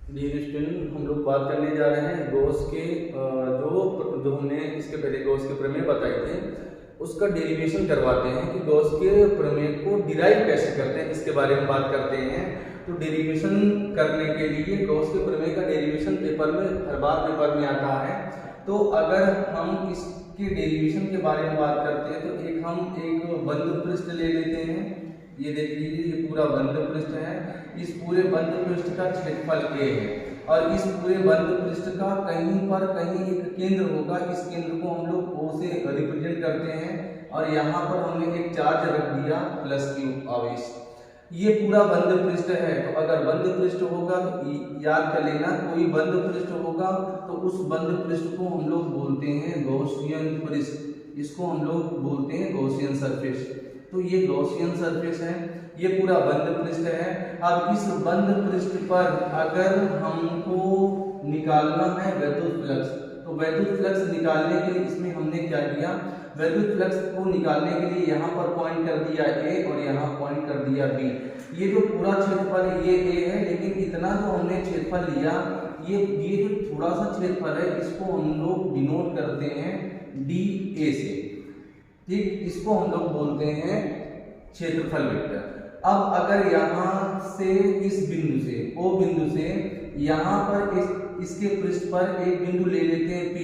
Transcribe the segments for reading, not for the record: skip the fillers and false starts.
Dear student, हम लोग बात करने जा रहे हैं गॉस के जो हमने इसके पहले गॉस के प्रमेय बताए थे उसका डेरिवेशन करवाते हैं कि गॉस के प्रमेय को डिराइव कैसे करते हैं, इसके बारे में बात करते हैं। तो डेरिवेशन करने के लिए गॉस के प्रमेय का डेरिवेशन पेपर में हर बार पेपर में आता है। तो अगर हम इसके डेरिवेशन के बारे में बात करते हैं तो हम एक बंद पृष्ठ ले लेते हैं। ये देख लीजिए, ये पूरा बंद पृष्ठ है। इस पूरे बंद पृष्ठ का क्षेत्रफल a है और इस पूरे बंद पृष्ठ का कहीं एक केंद्र होगा। इस केंद्र को हम लोग O से रिप्रेजेंट करते हैं और यहाँ पर हमने एक चार्ज रख दिया +q आवेश। ये पूरा बंद पृष्ठ है। तो अगर बंद पृष्ठ होगा तो याद कर लेना, कोई बंद पृष्ठ होगा तो उस बंद पृष्ठ को हम लोग बोलते हैं गॉसियन पृष्ठ। इसको हम लोग बोलते हैं गॉसियन सरफेस। तो ये गॉसियन सरफेस है, ये पूरा बंद पृष्ठ है। अब इस बंद पृष्ठ पर अगर हमको निकालना है वैद्युत फ्लक्स, तो वैद्युत फ्लक्स निकालने के लिए इसमें हमने क्या किया, वैद्युत फ्लक्स को निकालने के लिए यहाँ पर पॉइंट कर दिया A और यहाँ पॉइंट कर दिया B। ये जो पूरा क्षेत्रफल है ये A है, लेकिन इतना जो हमने क्षेत्रफल लिया ये जो थोड़ा सा क्षेत्रफल है इसको हम लोग डिनोट करते हैं dA से। ठीक, इसको हम लोग बोलते हैं क्षेत्रफल वेक्टर। अब अगर यहाँ से इस बिंदु से O बिंदु से यहाँ पर इसके पृष्ठ पर एक बिंदु ले लेते हैं P।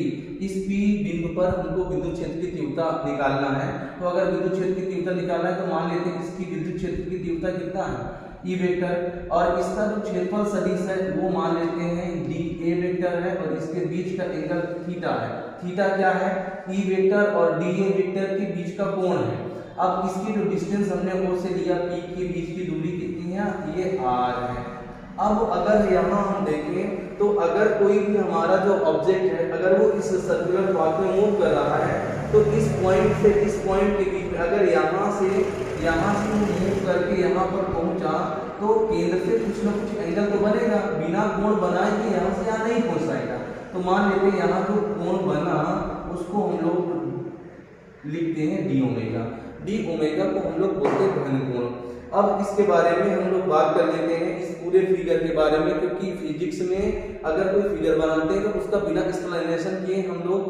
इस P बिंदु पर हमको विद्युत क्षेत्र की तीव्रता निकालना है। तो अगर विद्युत क्षेत्र की तीव्रता निकालना है तो मान लेते हैं इसकी विद्युत क्षेत्र की तीव्रता कितना है, E वेक्टर, और इसका जो क्षेत्रफल सदिश है वो मान लेते हैं dA वेक्टर है और इसके बीच का एंगल थीटा है। थीटा क्या है, E वेक्टर और dA वेक्टर के बीच का कोण है। अब इसकी जो डिस्टेंस हमने O से लिया P के बीच की दूरी कितनी है, ये r है। अब अगर यहाँ हम देखें तो अगर कोई भी हमारा जो ऑब्जेक्ट है अगर वो इस सर्कुलर पाथ में मूव कर रहा है तो इस पॉइंट से इस पॉइंट के बीच में अगर यहाँ से वो मूव करके यहाँ पर पहुंचा तो केंद्र से कुछ ना कुछ एंगल तो बनेगा, बिना कोण बनाए कि यहाँ से यहाँ नहीं पहुंच पाएगा। तो मान लेते हैं यहाँ जो कोण बना उसको हम लोग लिखते हैं डी ओमेगा। डी ओमेगा को हम लोग बोलते हैं घन कोण। अब इसके बारे में हम लोग बात कर लेते हैं इस पूरे फिगर के बारे में, क्योंकि फिजिक्स में अगर कोई फिगर बनाते हैं तो उसका बिना एक्सप्लेनेशन किए हम लोग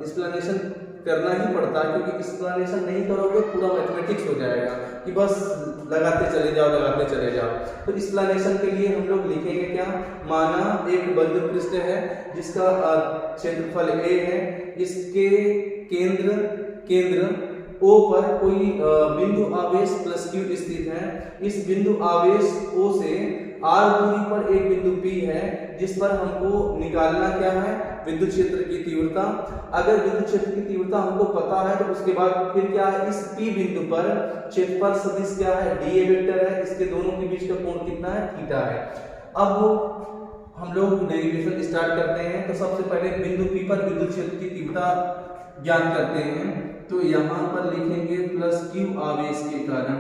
एक्सप्लेनेशन करना ही पड़ता है, क्योंकि एक्सप्लेनेशन नहीं करोगे पूरा मैथमेटिक्स हो जाएगा कि बस लगाते चले जाओ। तो एक्सप्लेनेशन के लिए हम लोग लिखेंगे क्या, माना एक बंद पृष्ठ है जिसका क्षेत्रफल A है, इसके केंद्र O पर कोई बिंदु आवेश +q स्थित है। इस बिंदु आवेश O से r दूरी पर एक बिंदु P है जिस पर हमको निकालना क्या है, विद्युत क्षेत्र की तीव्रता। अगर विद्युत क्षेत्र की तीव्रता हमको पता है तो उसके बाद फिर क्या है, इस P बिंदु पर क्षेत्रफल सदिश क्या है, dA वेक्टर है। इसके दोनों के बीच का कोण कितना है, थीटा है। अब हम लोग डेरिवेशन स्टार्ट करते हैं। तो सबसे पहले बिंदु P पर विद्युत क्षेत्र की तीव्रता ज्ञात करते हैं। तो यहाँ पर लिखेंगे +q आवेश के कारण,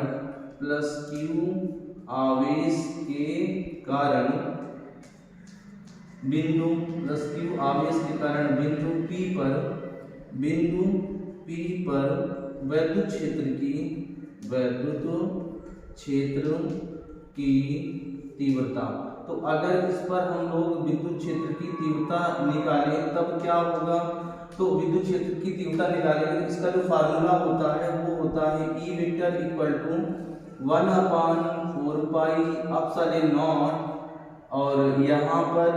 बिंदु +q आवेश के कारण बिंदु P पर वैद्युत क्षेत्र की तीव्रता। तो अगर इस पर हम लोग विद्युत क्षेत्र की तीव्रता निकालें तब क्या होगा, तो विद्युत क्षेत्र की तीव्रता निकालेंगे तो इसका जो फार्मूला होता है वो होता है E vector equal to 1/4 pi epsilon naught, और यहाँ पर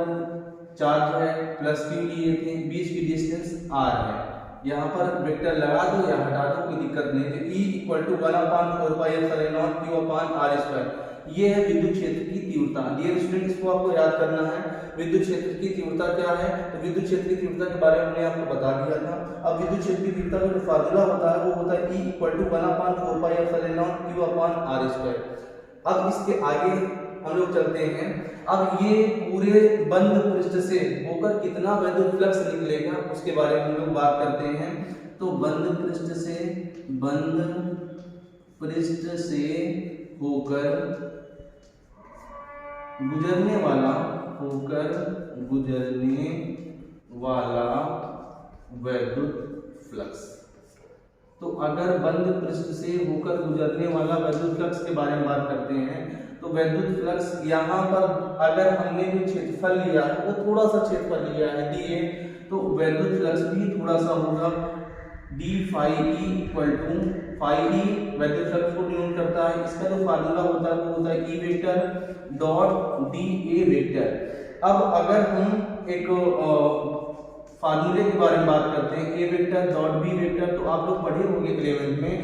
चार्ज है +q लिए थे, बीच की डिस्टेंस r है। यहाँ पर वेक्टर लगा दो या हटा दो, कोई दिक्कत नहीं। तो E equal to 1/4 pi epsilon naught q/r²। ये है विद्युत क्षेत्र की तीव्रता। डियर स्टूडेंट, इसको आपको याद करना है। विद्युत क्षेत्र की तीव्रता क्या है, तो विद्युत क्षेत्र की तीव्रता के बारे में हमने आपको बता दिया था। अब विद्युत क्षेत्र की तीव्रता का जो फार्मूला होता है वो होता है E equal to 1/4 pi epsilon naught q/r²। अब इसके आगे हम लोग चलते हैं। अब ये पूरे बंद पृष्ठ से होकर कितना वैद्युत फ्लक्स निकलेगा उसके बारे में हम लोग बात करते हैं। तो बंद पृष्ठ से होकर गुजरने वाला वैद्युत फ्लक्स। तो अगर बंद पृष्ठ से होकर गुजरने वाला वैद्युत फ्लक्स के बारे में बात करते हैं तो तो वैद्युत फ्लक्स यहाँ पर अगर हमने जो क्षेत्रफल लिया है वो थोड़ा सा क्षेत्रफल लिया है dA, तो वैद्युत फ्लक्स भी थोड़ा सा होगा d phi e equal to phi e वैद्युत फ्लक्स को डिनोट करता है, इसका जो फार्मूला होता है वो होता है E vector dot dA vector. अब अगर हम एक फार्मूले के बारे में बात करते हैं A vector dot B vector, तो आप लोग पढ़े होंगे 11th में,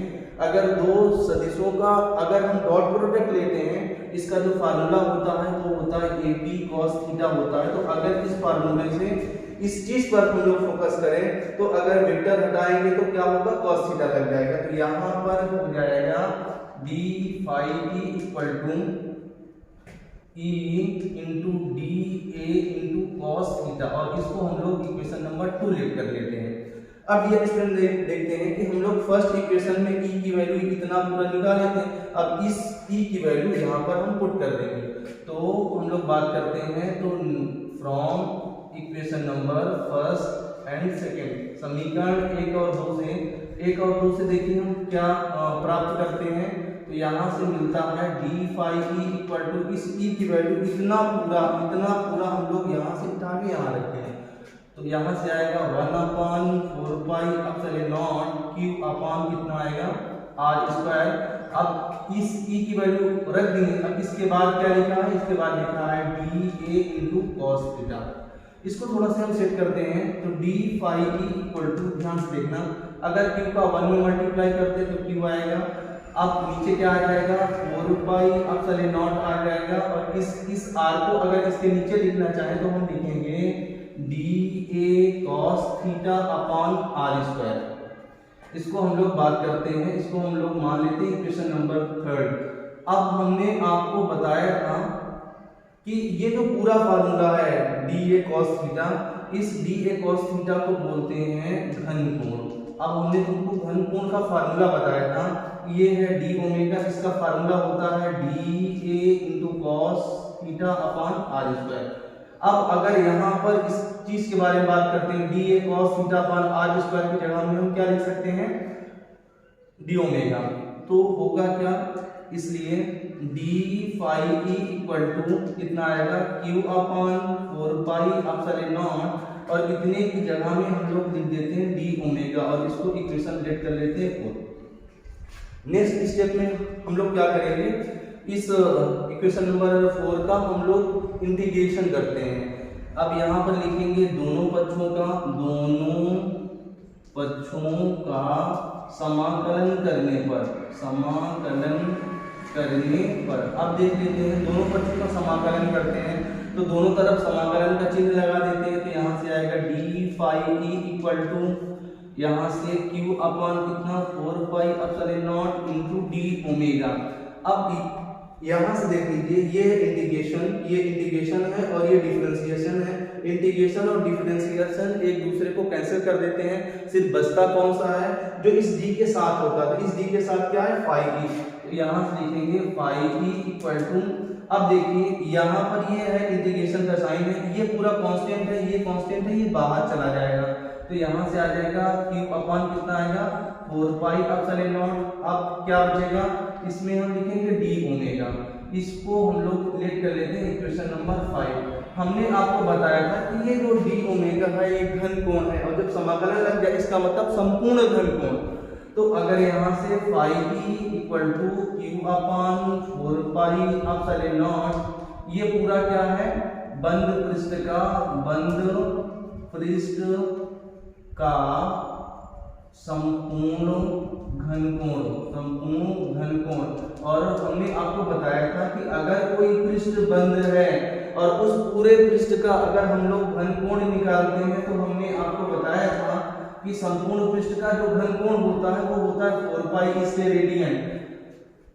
अगर दो सदिशों का अगर हम डॉट प्रोडक्ट लेते हैं, इसका जो फार्मूला होता है वो होता है AP cos थीटा होता है। तो अगर इस फार्मूले से इस चीज पर हम लोग फोकस करें तो अगर वेक्टर हटाएंगे तो क्या होगा, cos थीटा लग जाएगा। तो यहाँ पर हो जाएगा d phi e equal to E into D A into cos theta, और इसको हम लोग इक्वेशन नंबर 2 लिख कर लेते हैं। अब ये स्टूडेंट देखते हैं कि हम लोग फर्स्ट इक्वेशन में E की वैल्यू इतना पूरा निकाल लेते हैं, अब इस E की वैल्यू यहाँ पर हम पुट कर देंगे। तो हम लोग बात करते हैं, तो from equation number first and second, समीकरण 1 और 2 से देखिए हम क्या प्राप्त करते हैं। तो यहाँ से मिलता है d phi e equal to इस E की वैल्यू इतना पूरा हम लोग यहाँ से उठा के यहाँ रखते हैं, तो यहाँ से आएगा 1/4 pi epsilon not q upon कितना आएगा r²। अब इस E की वैल्यू रख देंगे। अब इसके बाद क्या लिखा है, इसके बाद लिखा है dA इंटू कॉस थीटा। इसको थोड़ा सा हम सेट करते हैं, तो d phi e equal to, ध्यान से देखना, अगर q का 1 में मल्टीप्लाई करते हैं तो q आएगा, अब नीचे क्या आ जाएगा 4 पाई एप्सिलॉन नॉट आ जाएगा, और इस r को अगर इसके नीचे लिखना चाहें तो हम लिखेंगे dA cos theta upon r²। इसको हम लोग बात करते हैं, इसको हम लोग मान लेते हैं इक्वेशन नंबर 3। अब हमने आपको बताया था कि ये जो पूरा फार्मूला है dA cos थीटा, इस dA cos थीटा को बोलते हैं घन कोण। अब हमने तुमको घन कोण का फार्मूला बताया था, ये है d ओमेगा, इसका फार्मूला होता है dA into cos theta upon r²। अब अगर यहाँ पर इस चीज के बारे में बात करते हैं, dA cos theta upon r² की जगह में हम क्या लिख सकते हैं, d ओमेगा, तो होगा क्या, इसलिए d phi e equal to कितना आएगा q upon 4 pi epsilon naught, और इतने की जगह में हम लोग लिख देते हैं d ओमेगा, और इसको इक्वेशन लेट कर लेते हैं 4। नेक्स्ट स्टेप में हम लोग क्या करेंगे, इस इक्वेशन नंबर 4 का हम लोग इंटीग्रेशन करते हैं। अब यहाँ पर लिखेंगे दोनों पक्षों का समाकलन करने पर, अब देख लेते हैं दोनों पक्षों का समाकलन करते हैं, तो दोनों तरफ समाकलन का चिन्ह लगा देते हैं। तो यहाँ से आएगा d phi e equal to, यहाँ से q अपान कितना 4 pi epsilon naught into d omega. अब यहाँ से देख लीजिए, ये इंटीग्रेशन है और ये डिफरेंशिएशन है। इंटीग्रेशन और डिफरेंशिएशन एक दूसरे को कैंसिल कर देते हैं, सिर्फ बचता कौन सा है, जो इस d के साथ होता है। तो इस d के साथ क्या है phi e, तो यहाँ से लिखेंगे phi e इक्वल टू, अब देखिए यहाँ पर ये है इंटीग्रेशन का साइन है, ये पूरा कांस्टेंट है, ये कांस्टेंट है, ये बाहर चला जाएगा, तो यहाँ से आ जाएगा q अपान कितना आएगा 4 पाई एप्सिलॉन नॉट। अब क्या बचेगा, इसमें हम लिखेंगे d ओमेगा, इसको हम लोग लेट कर लेते हैं इक्वेशन नंबर 5। हमने आपको बताया था कि ये जो d ओमेगा है ये घन कोण है, और जब समाकलन लग जाए इसका मतलब संपूर्ण घन कोण। तो अगर यहाँ से phi e equal to q upon 4 pi epsilon naught, ये पूरा क्या है, बंद पृष्ठ का संपूर्ण घन कोण। और हमने आपको बताया था कि अगर कोई पृष्ठ बंद है और उस पूरे पृष्ठ का अगर हम लोग घन कोण निकालते हैं, तो हमने आपको बताया था कि संपूर्ण पृष्ठ का जो घन कोण होता है वो होता है 4 पाई इससे रेडियन।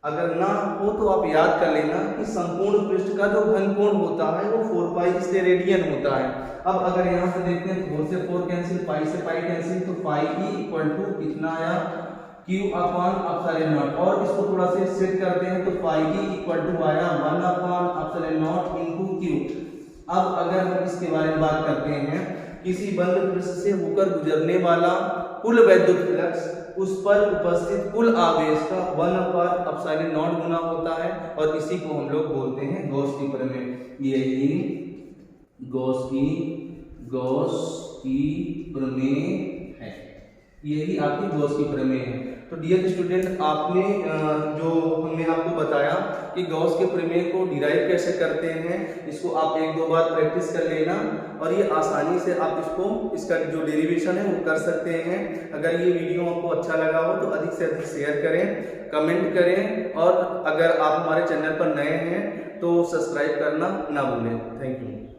अगर ना हो तो आप याद कर लेना कि संपूर्ण पृष्ठ का जो घन कोण होता है वो 4 पाई इससे रेडियन होता है। अब अगर यहाँ से देखते हैं 4 से 4 कैंसिल, पाई से पाई कैंसिल, तो पाई e इक्वल टू कितना आया q अपान एप्सिलॉन नॉट, और इसको थोड़ा से सेट करते हैं तो पाई e इक्वल टू आया 1 अपान एप्सिलॉन नॉट इनटू q। अब अगर हम इसके बारे में बात करते हैं, किसी बंद पृष्ठ से होकर गुजरने वाला कुल विद्युत फ्लक्स उस पर उपस्थित कुल आवेश का 1/ε0 गुना होता है, और इसी को हम लोग बोलते हैं गॉस की प्रमेय। यही गॉस की प्रमेय है, यही आपकी गॉस की प्रमेय है। तो डियर स्टूडेंट, आपने जो हमने आपको बताया कि गॉस के प्रमेय को डिराइव कैसे करते हैं, इसको आप 1-2 बार प्रैक्टिस कर लेना, और ये आसानी से आप इसका जो डेरिवेशन है वो कर सकते हैं। अगर ये वीडियो आपको अच्छा लगा हो तो अधिक से अधिक शेयर करें, कमेंट करें, और अगर आप हमारे चैनल पर नए हैं तो सब्सक्राइब करना ना भूलें। Thank you.